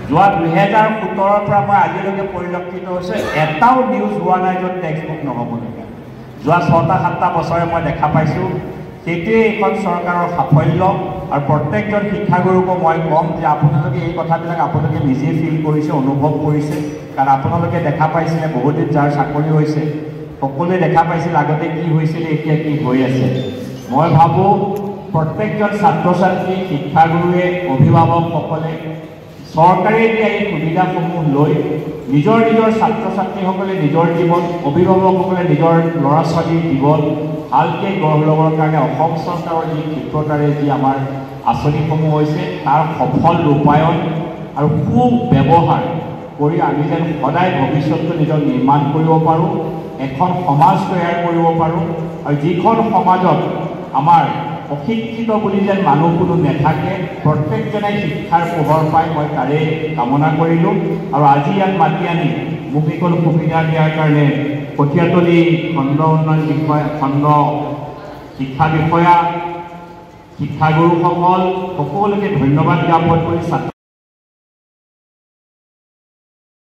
যোৱা 2017 পৰা মই আজিলৈকে পৰিলক্ষিত হৈছে এটাও নিউজ হোৱা নাই য'ত টেক্সট বুক নহ'বলগীয়া। যোৱা 6-7টা বছৰে মই দেখা পাইছোঁ। সেইটোৱে এখন চৰকাৰৰ সাফল্য। আৰু প্ৰত্যেকজন শিক্ষাগুৰুকো মই ক'ম যে আপোনালোকে এই কথাবিলাক আপোনালোকে নিজে ফিল কৰিছে, অনুভৱ কৰিছে। কাৰণ আপোনালোকে দেখা পাইছিলে বহুদিন যাৰ চাকৰি হৈছে সকলোৱে দেখা পাইছিল আগতে কি হৈছিলে, এতিয়া কি হৈ আছে। মই ভাবোঁ প্ৰত্যেকজন ছাত্ৰ ছাত্ৰী, শিক্ষাগুৰুৱে, অভিভাৱকসকলে চৰকাৰে দিয়া এই সুবিধাসমূহ লৈ নিজৰ ছাত্ৰ ছাত্ৰীসকলে নিজৰ জীৱন, অভিভাৱকসকলে নিজৰ ল'ৰা ছোৱালীৰ জীৱন ভালকৈ গঢ় ল'বৰ কাৰণে অসম চৰকাৰৰ যি ক্ষিপ্ৰতাৰে যি আমাৰ আঁচনিসমূহ হৈছে তাৰ সফল ৰূপায়ণ আৰু সুব্যৱহাৰ কৰি আমি যেন সদায় ভৱিষ্যতটো নিজৰ নিৰ্মাণ কৰিব পাৰোঁ, এখন সমাজ তৈয়াৰ কৰিব পাৰোঁ। আৰু যিখন সমাজত আমাৰ অশিক্ষিত বুলি যেন মানুহ কোনো নাথাকে, প্ৰত্যেকজনে শিক্ষাৰ পোহৰ পায়, মই তাৰে কামনা কৰিলোঁ। আৰু আজি ইয়াত মাতি আনি মোক এইখন সুবিধা দিয়াৰ কাৰণে কঠীয়াতলী খণ্ড উন্নয়ন বিষয়া, খণ্ড শিক্ষা বিষয়া, শিক্ষাগুৰুসকল সকলোকে ধন্যবাদ জ্ঞাপন কৰি